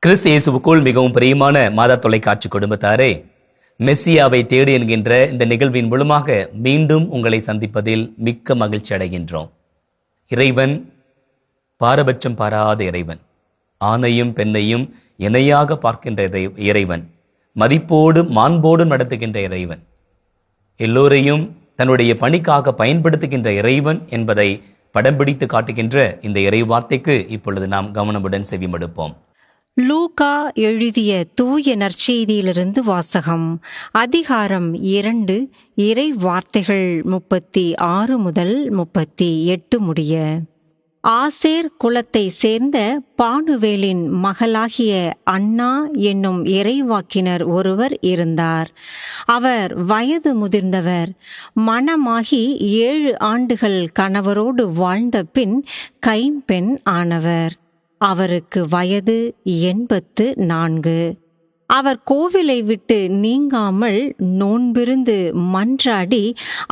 கிறிஸ்து இயேசுவுக்குள் மிகவும் பிரியமான மாதா தொலைக்காட்சி குடும்பத்தாரே, மெஸ்ஸியாவை தேடு என்கின்ற இந்த நிகழ்வின் மூலமாக மீண்டும் உங்களை சந்திப்பதில் மிக்க மகிழ்ச்சி அடைகின்றோம். இறைவன் பாரபட்சம் பாராத இறைவன், ஆணையும் பெண்ணையும் இணையாக பார்க்கின்ற இறைவன், மதிப்போடு மாண்போடு நடத்துகின்ற இறைவன், எல்லோரையும் தன்னுடைய பணிக்காக பயன்படுத்துகின்ற இறைவன் என்பதை படம் பிடித்து காட்டுகின்ற இந்த இறை வார்த்தைக்கு இப்பொழுது நாம் கவனமுடன் செவிமடுப்போம். லூக்கா எழுதிய தூய நற்செய்தியிலிருந்து வாசகம். அதிகாரம் 2, இறை வார்த்தைகள் 36 முதல் 38 முடிய. ஆசேர் குலத்தை சேர்ந்த பானுவேலின் மகளாகிய அன்னா என்னும் இறைவாக்கினர் ஒருவர் இருந்தார். அவர் வயது முதிர்ந்தவர். மணமாகி 7 ஆண்டுகள் கணவரோடு வாழ்ந்த பின் கைம்பெண் ஆனவர். அவருக்கு வயது 84. அவர் கோவிலை விட்டு நீங்காமல் நோன்பிருந்து மன்றாடி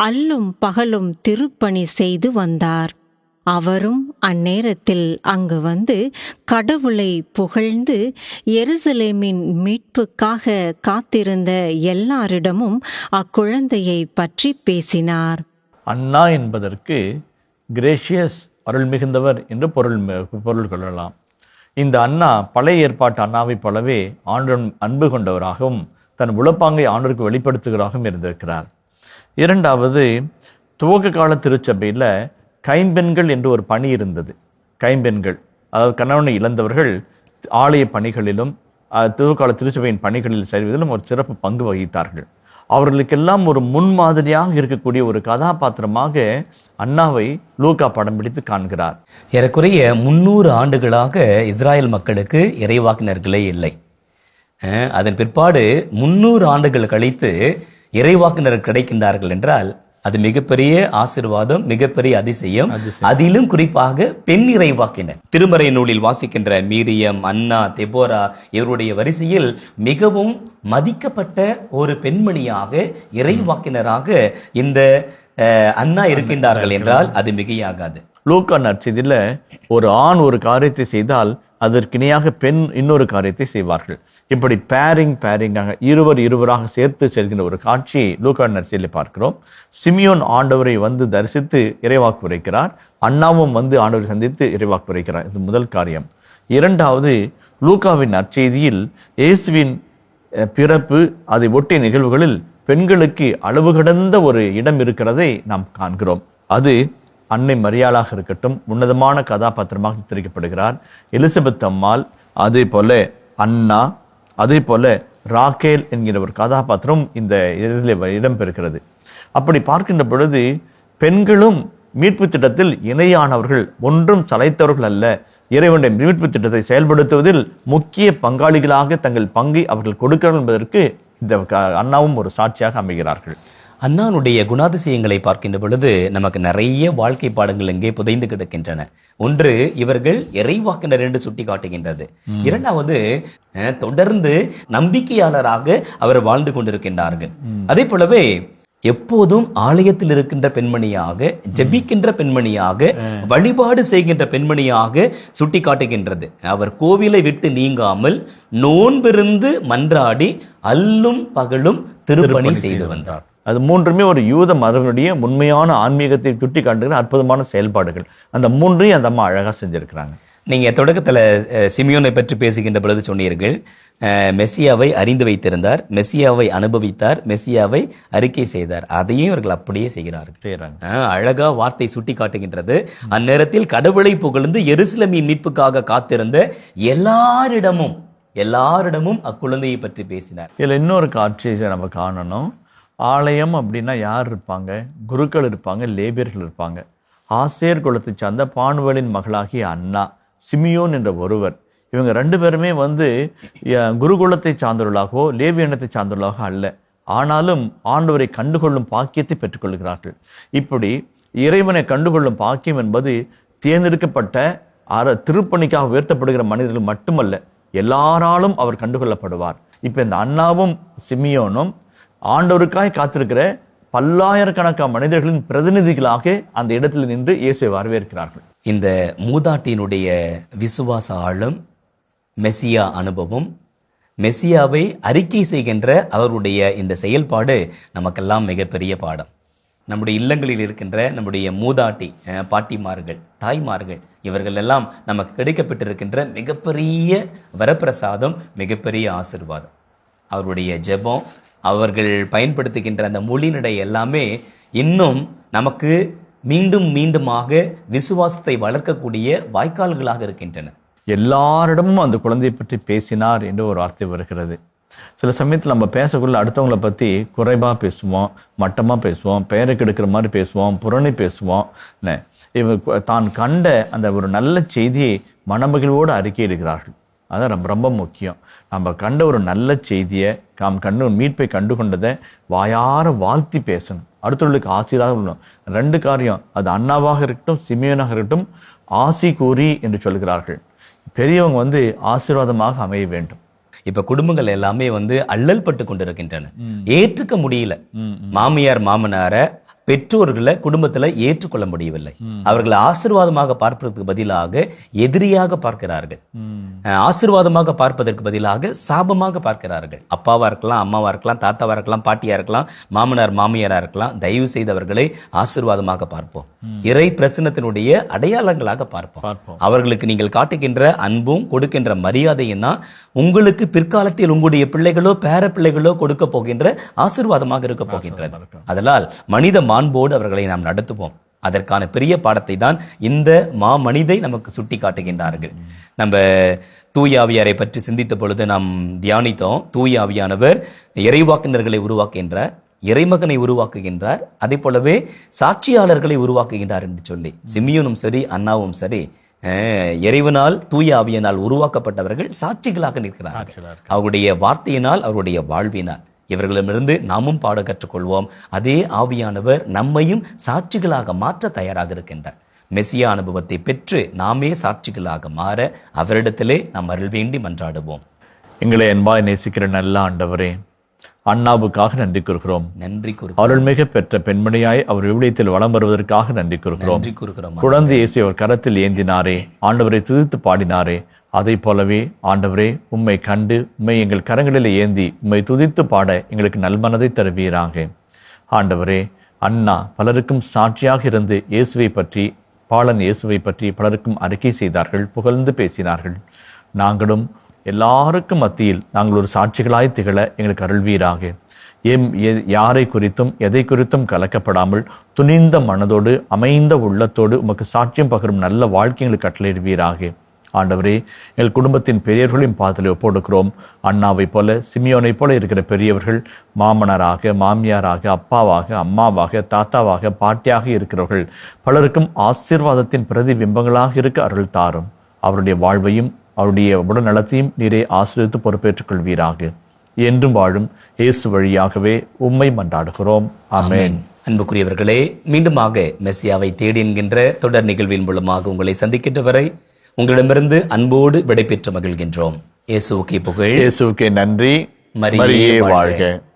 அல்லும் பகலும் திருப்பணி செய்து வந்தார். அவரும் அந்நேரத்தில் அங்கு வந்து கடவுளை புகழ்ந்து எருசலேமின் மீட்புக்காக காத்திருந்த எல்லாரிடமும் அக்குழந்தையை பற்றி பேசினார். அன்னா என்பதற்கு கிரேஷியஸ், அருள் மிகுந்தவர் என்று பொருள் கொள்ளலாம். இந்த அன்னா பழைய ஏற்பாட்டு அன்னாவைப் போலவே ஆண்டுடன் அன்பு கொண்டவராகவும் தன் உளப்பாங்கை ஆண்டவருக்கு வெளிப்படுத்துகிறாகவும் இருந்திருக்கிறார். இரண்டாவது, துவக்க கால திருச்சபையில் கைம்பெண்கள் என்று ஒரு பணி இருந்தது. கைம்பெண்கள், அதாவது கணவனை இழந்தவர்கள் ஆலய பணிகளிலும் துவக்கால திருச்சபையின் பணிகளில் செய்வதிலும் ஒரு சிறப்பு பங்கு வகித்தார்கள். அவர்களுக்கெல்லாம் ஒரு முன்மாதிரியாக இருக்கக்கூடிய ஒரு கதாபாத்திரமாக அன்னாவை லூக்கா படம் பிடித்து காண்கிறார். ஏறக்குறைய 300 ஆண்டுகளாக இஸ்ராயல் மக்களுக்கு இறைவாக்கினர்களே இல்லை. அதன் பிற்பாடு 300 ஆண்டுகள் கழித்து இறைவாக்கினர் கிடைக்கின்றார்கள் என்றால் அது மிகப்பெரிய ஆசீர்வாதம், மிகப்பெரிய அதிசயம். அதிலும் குறிப்பாக பெண் இறைவாக்கினர். திருமறை நூலில் வாசிக்கின்ற மீரியம், அன்னா, தெபோரா இவருடைய வரிசையில் மிகவும் மதிக்கப்பட்ட ஒரு பெண்மணியாக, இறைவாக்கினராக இந்த அன்னா இருக்கின்றார்கள் என்றால் அது மிகையாகாது. லூக்கா நற்செய்தியில ஒரு ஆண் ஒரு காரியத்தை செய்தால் அதற்கு இணையாக பெண் இன்னொரு காரியத்தை செய்வார்கள். இப்படி பேரிங்காக இருவராக சேர்த்து செல்கின்ற ஒரு காட்சியை லூக்கா நற்செய்தியில பார்க்கிறோம். சிமியோன் ஆண்டவரை வந்து தரிசித்து இறைவாக்கு உரைக்கிறார். அன்னாவும் வந்து ஆண்டவரை சந்தித்து இறைவாக்கு உரைக்கிறார். இது முதல் காரியம். இரண்டாவது, லூக்காவின் நற்செய்தியில் இயேசுவின் பிறப்பு, அதை ஒட்டிய நிகழ்வுகளில் பெண்களுக்கு அளவு கடந்த ஒரு இடம் இருக்கிறதை நாம் காண்கிறோம். அது அன்னை மரியாளாக இருக்கட்டும், உன்னதமான கதாபாத்திரமாக சித்தரிக்கப்படுகிறார். எலிசபெத் அம்மாள், அதே போல அன்னா, அதே போல ராக்கேல் என்கிற ஒரு கதாபாத்திரம் இந்த இதில் இடம்பெறுகிறது. அப்படி பார்க்கின்ற பொழுது பெண்களும் மீட்பு திட்டத்தில் இணையானவர்கள், ஒன்றும் சளைத்தவர்கள் அல்ல. இறைவனுடைய மீட்பு திட்டத்தை செயல்படுத்துவதில் முக்கிய பங்காளிகளாக தங்கள் பங்கை அவர்கள் கொடுக்கிறார்கள் என்பதற்கு இந்த அன்னாவும் ஒரு சாட்சியாக அமைகிறார்கள். அன்னானுடைய குணாதிசயங்களை பார்க்கின்ற பொழுது நமக்கு நிறைய வாழ்க்கை பாடங்கள் இங்கே புதைந்து கிடக்கின்றன. ஒன்று, இவர்கள் இறைவாக்கினர் என்று சுட்டி காட்டுகின்றது. இரண்டாவது, தொடர்ந்து நம்பிக்கையாளராக அவர் வாழ்ந்து கொண்டிருக்கின்றார்கள். அதே போலவே எப்போதும் ஆலயத்தில் இருக்கின்ற பெண்மணியாக, ஜெபிக்கின்ற பெண்மணியாக, வழிபாடு செய்கின்ற பெண்மணியாக சுட்டி காட்டுகின்றது. அவர் கோவிலை விட்டு நீங்காமல் நோன்பிருந்து மன்றாடி அல்லும் பகலும் திருப்பணி செய்து வந்தார். அது மூன்றுமே ஒரு யூத மதனுடைய உண்மையான ஆன்மீகத்தை சுட்டி காட்டுகிற அற்புதமான செயல்பாடுகள். அந்த மூன்றையும் அந்த அம்மா அழகா செஞ்சிருக்கிறாங்க. நீங்க தொடக்கத்துல சிமியோனை பற்றி பேசுகின்ற பொழுது சொன்னீர்கள், மெஸ்ஸியாவை அறிந்து வைத்திருந்தார், மெஸ்ஸியாவை அனுபவித்தார், மெஸ்ஸியாவை அறிக்கை செய்தார். அதையும் இவர்கள் அப்படியே செய்கிறார்கள். அழகா வார்த்தை சுட்டி காட்டுகின்றது. அந்நேரத்தில் கடவுளை புகழ்ந்து எருசலேமின் மீட்புக்காக காத்திருந்த எல்லாரிடமும் அக்குழந்தையை பற்றி பேசினார். இதுல இன்னொரு காட்சியை நம்ம காணணும். ஆலயம் அப்படின்னா யார் இருப்பாங்க? குருக்கள் இருப்பாங்க, லேபியர்கள் இருப்பாங்க. ஆசேர் குலத்தை சார்ந்த பானுவேலின் மகளாகிய அன்னா, சிமியோன் என்ற ஒருவர், இவங்க 2 பேருமே வந்து குருகுலத்தை சார்ந்தவர்களாகவோ லேவியனத்தை சார்ந்தவர்களாக அல்ல. ஆனாலும் ஆண்டவரை கண்டுகொள்ளும் பாக்கியத்தை பெற்றுக்கொள்கிறார்கள். இப்படி இறைவனை கண்டுகொள்ளும் பாக்கியம் என்பது தேர்ந்தெடுக்கப்பட்ட திருப்பணிக்காக உயர்த்தப்படுகிற மனிதர்கள் மட்டுமல்ல, எல்லாராலும் அவர் கண்டுகொள்ளப்படுவார். இப்ப இந்த அன்னாவும் சிமியோனும் ஆண்டவருக்காய் காத்திருக்கிற பல்லாயிரக்கணக்கான மனிதர்களின் பிரதிநிதிகளாக அந்த இடத்தில் நின்று இயேசுவை வரவேற்கிறார்கள். இந்த மூதாட்டியினுடைய விசுவாச ஆழம், மெசியா அனுபவம், மெசியாவை அறிக்கை செய்கின்ற அவருடைய இந்த செயல்பாடு நமக்கெல்லாம் மிகப்பெரிய பாடம். நம்முடைய இல்லங்களில் இருக்கின்ற நம்முடைய மூதாட்டி பாட்டிமார்கள், தாய்மார்கள், இவர்கள் எல்லாம் நமக்கு கிடைக்கப்பட்டிருக்கின்ற மிகப்பெரிய வரப்பிரசாதம், மிகப்பெரிய ஆசீர்வாதம். அவருடைய ஜெபம், அவர்கள் பயன்படுத்துகின்ற அந்த மொழிநடை எல்லாமே இன்னும் நமக்கு மீண்டும் மீண்டுமாக விசுவாசத்தை வளர்க்கக்கூடிய வாய்க்கால்களாக இருக்கின்றன. எல்லாரிடமும் அந்த குழந்தையை பற்றி பேசினார் என்று ஒரு வார்த்தை வருகிறது. சில சமயத்தில் நம்ம பேசக்குள்ள அடுத்தவங்களை பற்றி குறைவாக பேசுவோம், மட்டமாக பேசுவோம், பெயருக்கு எடுக்கிற மாதிரி பேசுவோம், புறணி பேசுவோம். தான் கண்ட அந்த ஒரு நல்ல செய்தியை மனமகிழ்வோடு அறிக்கையிடுகிறார்கள். அதான் ரொம்ப ரொம்ப முக்கியம். நம்ம கண்ட ஒரு நல்ல செய்தியை, நாம் கண்டு மீட்பை கண்டு கொண்டதை வாயார வாழ்த்தி பேசணும், அடுத்தவர்களுக்கு ஆசீர்வாதம் பண்ணணும். 2 காரியம், அது அண்ணாவாக இருக்கட்டும் சிமியோனாக இருக்கட்டும், ஆசி கூறி என்று சொல்கிறார்கள். பெரியவங்க ஆசீர்வாதமாக அமைய வேண்டும். இப்ப குடும்பங்கள் எல்லாமே அல்லல் பட்டு கொண்டிருக்கின்றன. ஏற்றுக்க முடியல. மாமியார் மாமனார பெற்றோர்களை குடும்பத்துல ஏற்றுக்கொள்ள முடியவில்லை. அவர்களை ஆசீர்வாதமாக பார்ப்பதற்கு பதிலாக எதிரியாக பார்க்கிறார்கள். ஆசீர்வாதமாக பார்ப்பதற்கு பதிலாக சாபமாக பார்க்கிறார்கள். அப்பாவா இருக்கலாம், அம்மாவா இருக்கலாம், தாத்தாவா இருக்கலாம், பாட்டியா இருக்கலாம், மாமனார் மாமியாரா இருக்கலாம். தயவு செய்து அவர்களை ஆசீர்வாதமாக பார்ப்போம், இறை பிரசன்னத்தினுடைய அடையாளங்களாக பார்ப்போம். அவர்களுக்கு நீங்கள் காட்டுகின்ற அன்பும் கொடுக்கின்ற மரியாதையும் தான் உங்களுக்கு பிற்காலத்தில் உங்களுடைய பிள்ளைகளோ பேர பிள்ளைகளோ கொடுக்க போகின்ற ஆசீர்வாதமாக இருக்க போகின்றது. அதனால் மனித மாண்போடு அவர்களை நாம் நடத்துவோம். அதற்கான பெரிய பாடத்தை தான் இந்த மாமனிதை நமக்கு சுட்டி காட்டுகின்றார்கள். நம்ம தூய ஆவியாரை பற்றி சிந்தித்த பொழுது நாம் தியானித்தோம். தூய ஆவியானவர் இறைவாக்கினர்களை உருவாக்குகின்றார், இறைமகனை உருவாக்குகின்றார், அதே போலவே சாட்சியாளர்களை உருவாக்குகின்றார் என்று சொல்லி. சிமியோனும் சரி அண்ணாவும் சரி இறைவனால் தூய ஆவியினால் உருவாக்கப்பட்டவர்கள் சாட்சிகளாக நிற்கிறார்கள். அவருடைய வார்த்தையினால், அவருடைய வாழ்வினால். இவர்களிடமிருந்து நாமும் பாட கற்றுக்கொள்வோம். அதே ஆவியானவர் நம்மையும் சாட்சிகளாக மாற்ற தயாராக இருக்கின்றார். மெசியா அனுபவத்தை பெற்று நாமே சாட்சிகளாக மாற அவரிடத்திலே நாம் அருள் வேண்டி மன்றாடுவோம். எங்களை அன்பாய் நேசிக்கிற நல்ல ஆண்டவரே, அண்ணாவுக்காக நன்றி கூறுகிறோம். நன்றி கூறுகிறோம். அருள்மிகு பெற்ற பெண்மணியாய் அவர் விவிலியத்தில் வலம் வருவதற்காக நன்றி கூறுகிறோம். குழந்தை இயேசு அவர் கரத்தில் ஏந்தினாரே, ஆண்டவரை துதித்து பாடினாரே, அதை போலவே ஆண்டவரே உம்மை கண்டு உம்மை எங்கள் கரங்களில் ஏந்தி உம்மை துதித்து பாட எங்களுக்கு நல்மனதை தருவீராக. ஆண்டவரே, அண்ணா பலருக்கும் சாட்சியாக இருந்து இயேசுவை பற்றி, பாலன் இயேசுவை பற்றி பலருக்கும் அறிக்கை செய்தார்கள், புகழ்ந்து பேசினார்கள். நாங்களும் எல்லாருக்கும் மத்தியில் நாங்கள் ஒரு சாட்சிகளாய் திகழ எங்களுக்கு அருள்வீராக. யாரை குறித்தும் எதை குறித்தும் கலக்கப்படாமல் துணிந்த மனதோடு அமைந்த உள்ளத்தோடு உமக்கு சாட்சியம் பகரும் நல்ல வாழ்க்கை எங்களுக்கு கட்டளையிடுவீராக. ஆண்டவரே, எங்கள் குடும்பத்தின் பெரியவர்களையும் பாதத்தில் ஒப்பொடுக்கிறோம். அண்ணாவை போல சிமியோனை போல இருக்கிற பெரியவர்கள், மாமனாராக மாமியாராக அப்பாவாக அம்மாவாக தாத்தாவாக பாட்டியாக இருக்கிறவர்கள் பலருக்கும் ஆசீர்வாதத்தின் பிரதிபிம்பங்களாக இருக்க அருள் தாரும். அவருடைய வாழ்வையும் அவருடைய உடல் நலத்தையும் நீரே ஆசீர்வதித்து பொறுப்பேற்றுக் கொள்வீராக. என்றும் வாழும் இயேசு வழியாகவே உம்மை மன்றாடுகிறோம். ஆமென். அன்புக்குரியவர்களே, மீண்டுமாக மெசியாவை தேடி என்கின்ற தொடர் நிகழ்வின் மூலமாக உங்களை சந்திக்கின்ற வரை உங்களிடமிருந்து அன்போடு விடைபெற்று மகிழ்கின்றோம். இயேசுவுக்கே புகழ், இயேசுவுக்கே நன்றி. மரியே வாழ்க.